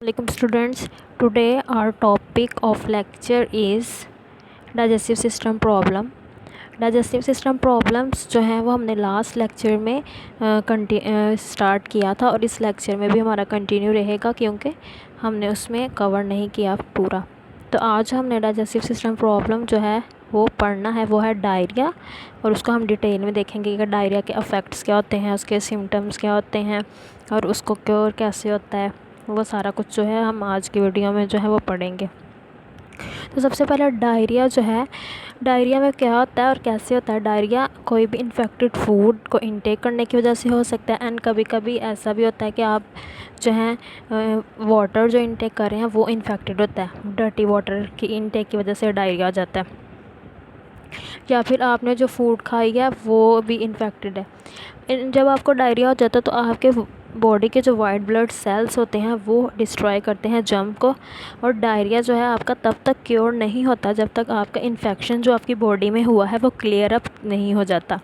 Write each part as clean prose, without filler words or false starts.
Welcome students. Today our topic of lecture is digestive system problem. Digestive system problems जो हैं वो हमने last lecture में start किया था और इस लेक्चर में भी हमारा कंटिन्यू रहेगा क्योंकि हमने उसमें कवर नहीं किया पूरा। तो आज हमने डाइजेस्टिव सिस्टम प्रॉब्लम जो है वो पढ़ना है, वो है डायरिया, और उसको हम डिटेल में देखेंगे कि डायरिया के अफेक्ट्स क्या होते हैं, उसके सिम्टम्स क्या होते हैं और उसको क्योर कैसे होता है। वो सारा कुछ जो है हम आज की वीडियो में जो है वो पढ़ेंगे। तो सबसे पहले डायरिया जो है, डायरिया में क्या होता है और कैसे होता है। डायरिया कोई भी इन्फेक्टेड फूड को इनटेक करने की वजह से हो सकता है, एंड कभी कभी ऐसा भी होता है कि आप जो है वाटर जो इनटेक कर रहे हैं वो इन्फेक्टेड होता है, डर्टी वाटर की इनटेक की वजह से डायरिया आ जाता है, या फिर आपने जो फूड खाई है वो भी इन्फेक्टेड है। जब आपको डायरिया हो जाता है तो आपके बॉडी के जो वाइट ब्लड सेल्स होते हैं वो डिस्ट्रॉय करते हैं जर्म को, और डायरिया जो है आपका तब तक क्योर नहीं होता जब तक आपका इन्फेक्शन जो आपकी बॉडी में हुआ है वो क्लियर अप नहीं हो जाता।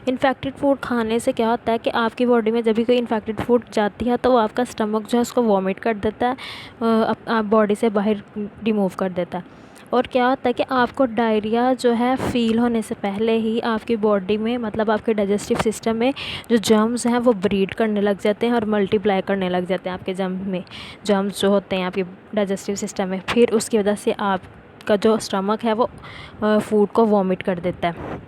इन्फेक्टेड फूड खाने से क्या होता है कि आपकी बॉडी में जब भी कोई इन्फेक्टेड फूड जाती है तो वो आपका स्टमक जो है उसको वॉमिट कर देता है, आप बॉडी से बाहर रिमूव कर देता है। और क्या होता है कि आपको डायरिया जो है फ़ील होने से पहले ही आपकी बॉडी में, मतलब आपके डाइजेस्टिव सिस्टम में जो जर्म्स हैं वो ब्रीड करने लग जाते हैं और मल्टीप्लाई करने लग जाते हैं आपके जर्म्स जो होते हैं आपके डाइजेस्टिव सिस्टम में। फिर उसकी वजह से आपका जो स्टमक है वो फूड को वॉमिट कर देता है,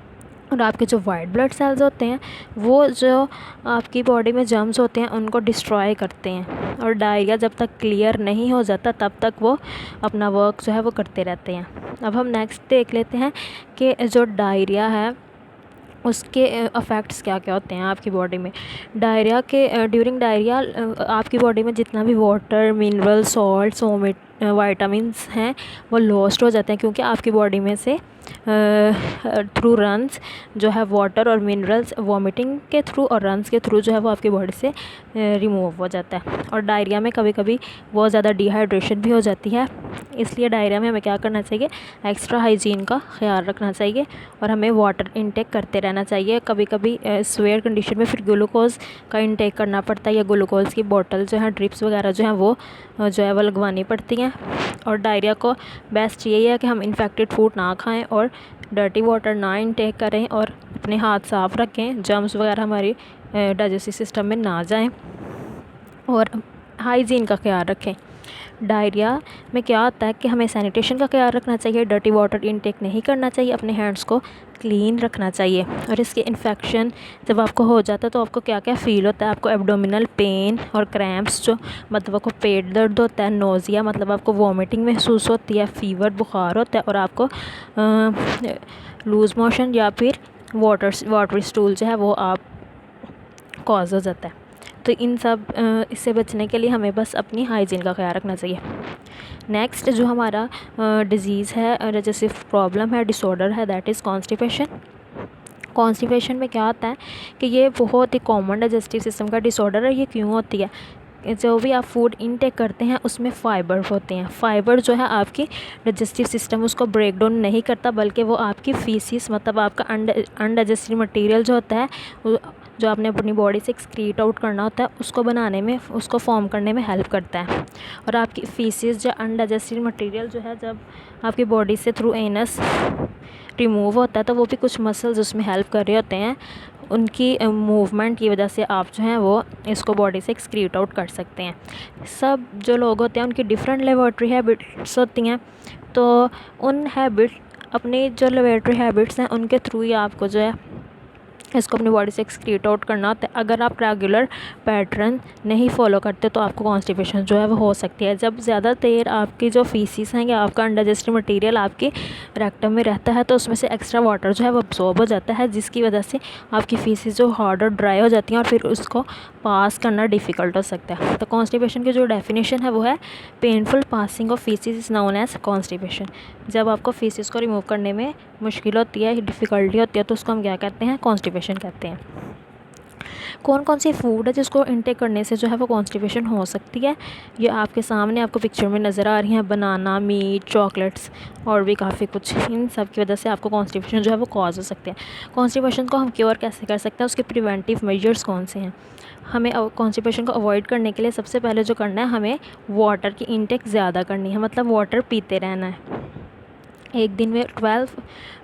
और आपके जो वाइट ब्लड सेल्स होते हैं वो जो आपकी बॉडी में जर्म्स होते हैं उनको डिस्ट्रॉय करते हैं, और डायरिया जब तक क्लियर नहीं हो जाता तब तक वो अपना वर्क जो है वो करते रहते हैं। अब हम नेक्स्ट देख लेते हैं कि जो डायरिया है उसके अफेक्ट्स क्या क्या होते हैं आपकी बॉडी में। डायरिया के ड्यूरिंग डायरिया आपकी बॉडी में जितना भी वाटर, मिनरल, सॉल्ट्स, वाइटामिन्स हैं वो लॉस्ट हो जाते हैं, क्योंकि आपकी बॉडी में से थ्रू रन्स जो है वाटर और मिनरल्स वॉमिटिंग के थ्रू और रन्स के थ्रू जो है वो आपकी बॉडी से रिमूव हो जाता है। और डायरिया में कभी कभी बहुत ज़्यादा डिहाइड्रेशन भी हो जाती है, इसलिए डायरिया में हमें क्या करना चाहिए, एक्स्ट्रा हाइजीन का ख्याल रखना चाहिए और हमें वाटर इनटेक करते रहना चाहिए। कभी कभी स्वेयर कंडीशन में फिर ग्लूकोज का इनटेक करना पड़ता है, या ग्लूकोज की बोतल जो है, ड्रिप्स वगैरह जो है वो लगवानी पड़ती हैं। और डायरिया को बेस्ट यही है कि हम इन्फेक्टेड फूड ना खाएं और डर्टी वाटर ना इनटेक करें और अपने हाथ साफ़ रखें, जर्म्स वगैरह हमारी डाइजेस्टिव सिस्टम में ना जाएं, और हाइजीन का ख्याल रखें। डायरिया में क्या होता है कि हमें सैनिटेशन का ख्याल रखना चाहिए, डर्टी वाटर इनटेक नहीं करना चाहिए, अपने हैंड्स को क्लीन रखना चाहिए। और इसके इन्फेक्शन जब आपको हो जाता है तो आपको क्या क्या फ़ील होता है, आपको एब्डोमिनल पेन और क्रैम्प्स, जो मतलब आपको पेट दर्द होता है, नोज़िया मतलब आपको वॉमिटिंग महसूस होती है, फीवर बुखार होता है, और आपको लूज़ मोशन या फिर वाटर स्टूल जो है वो आप कॉज हो जाता है। तो इन सब इससे बचने के लिए हमें बस अपनी हाइजीन का ख्याल रखना चाहिए। नेक्स्ट जो हमारा डिज़ीज़ है, डाइजेस्टिव प्रॉब्लम है, डिसऑर्डर है, दैट इज़ कॉन्स्टिपेशन। कॉन्स्टिपेशन में क्या होता है कि ये बहुत ही कॉमन डाइजेस्टिव सिस्टम का डिसऑर्डर है। ये क्यों होती है, जो भी आप फूड इनटेक करते हैं उसमें फ़ाइबर होते हैं। फ़ाइबर जो है आपकी डाइजेस्टिव सिस्टम उसको ब्रेक डाउन नहीं करता, बल्कि वो आपकी फीसिस मतलब आपका अनडाइजेस्टिव मटेरियल जो होता है, जो आपने अपनी बॉडी से एक्सक्रीट आउट करना होता है, उसको बनाने में, उसको फॉर्म करने में हेल्प करता है। और आपकी फीसिस जो अनडाइजेस्टिव मटेरियल जो है जब आपकी बॉडी से थ्रू एनस रिमूव होता है तो वो भी कुछ मसल्स उसमें हेल्प कर रहे होते हैं, उनकी मूवमेंट की वजह से आप जो हैं वो इसको बॉडी से एक्सक्रीट आउट कर सकते हैं। सब जो लोग होते हैं उनकी डिफरेंट लेबोरेटरी हैबिट्स होती हैं, तो उन अपनी जो लेबोरेटरी हैबिट्स हैं उनके थ्रू ही आपको जो है इसको अपनी बॉडी से एक्सक्रीट आउट करना होता है। अगर आप रेगुलर पैटर्न नहीं फॉलो करते तो आपको कॉन्स्टिपेशन जो है वो हो सकती है। जब ज़्यादा देर आपकी जो फीसिस हैं या आपका अनडाइजेस्टिव मटेरियल आपके रेक्टम में रहता है तो उसमें से एक्स्ट्रा वाटर जो है वो अब्सॉर्ब हो जाता है, जिसकी वजह से आपकी फीसिस जो हार्ड और ड्राई हो जाती हैं और फिर उसको पास करना डिफ़िकल्ट हो सकता है। तो कॉन्स्टिपेशन की जो डेफिनेशन है वो है, painful passing of faeces is known as constipation. जब आपको फीसिस को रिमूव करने में मुश्किल होती है, डिफ़िकल्टी होती है, तो उसको हम क्या कहते हैं, कॉन्स्टिपेशन कहते हैं। कौन कौन सी फूड है जिसको इनटेक करने से जो है वो कॉन्स्टिपेशन हो सकती है, ये आपके सामने आपको पिक्चर में नज़र आ रही हैं। बनाना, मीट, चॉकलेट्स और भी काफ़ी कुछ, इन सब की वजह से आपको कॉन्स्टिपेशन जो है वो कॉज हो सकते हैं। कॉन्स्टिपेशन को हम क्योर कैसे कर सकते हैं, उसके प्रिवेंटिव मेजर्स कौन से हैं। हमें कॉन्स्टिपेशन को अवॉइड करने के लिए सबसे पहले जो करना है, हमें वाटर की इनटेक ज़्यादा करनी है, मतलब वाटर पीते रहना है। एक दिन में 12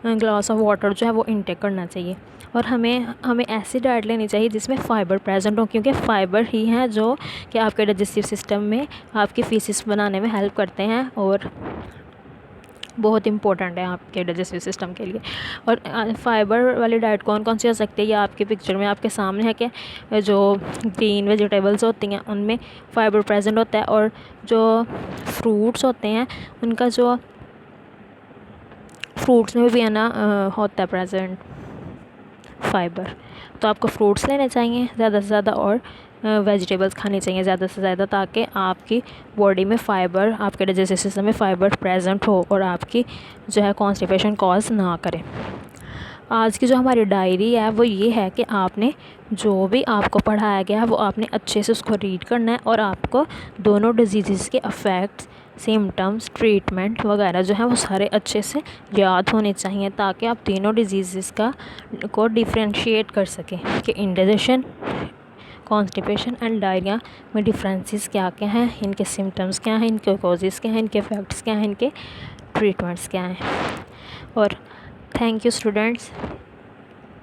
ग्लास ऑफ वाटर जो है वो इनटेक करना चाहिए। और हमें ऐसी डाइट लेनी चाहिए जिसमें फ़ाइबर प्रेजेंट हो, क्योंकि फ़ाइबर ही हैं जो कि आपके डाइजेस्टिव सिस्टम में आपकी फीसिस बनाने में हेल्प करते हैं और बहुत इंपॉर्टेंट है आपके डाइजेस्टिव सिस्टम के लिए। और फाइबर वाली डाइट कौन कौन सी हो सकती है, ये आपके पिक्चर में आपके सामने है कि जो ग्रीन वेजिटेबल्स होती हैं उनमें फ़ाइबर प्रेजेंट होता है, और जो फ्रूट्स होते हैं उनका जो फ्रूट्स में भी है ना होता है प्रेजेंट फ़ाइबर। तो आपको फ्रूट्स लेने चाहिए ज़्यादा से ज़्यादा और वेजिटेबल्स खानी चाहिए ज़्यादा से ज़्यादा, ताकि आपकी बॉडी में फ़ाइबर, आपके डाइजेस्टिव सिस्टम में फ़ाइबर प्रेजेंट हो और आपकी जो है कॉन्स्टिपेशन कॉज ना करे। आज की जो हमारी डायरी है वो ये है कि आपने जो भी आपको पढ़ाया गया है वो आपने अच्छे से उसको रीड करना है, और आपको दोनों डिजीज़ के अफेक्ट्स, सिम्टम्स, ट्रीटमेंट वगैरह जो है वो सारे अच्छे से याद होने चाहिए, ताकि आप तीनों डिजीज़ को डिफ्रेंशिएट कर सकें कि इंडाइजेशन, कॉन्स्टिपेशन एंड डायरिया में डिफरेंसेस क्या क्या हैं, इनके सिम्टम्स क्या हैं, इनके कॉजेज़ क्या हैं, इनके इफ़ेक्ट्स क्या हैं, इनके ट्रीटमेंट्स क्या हैं। और थैंक यू स्टूडेंट्स।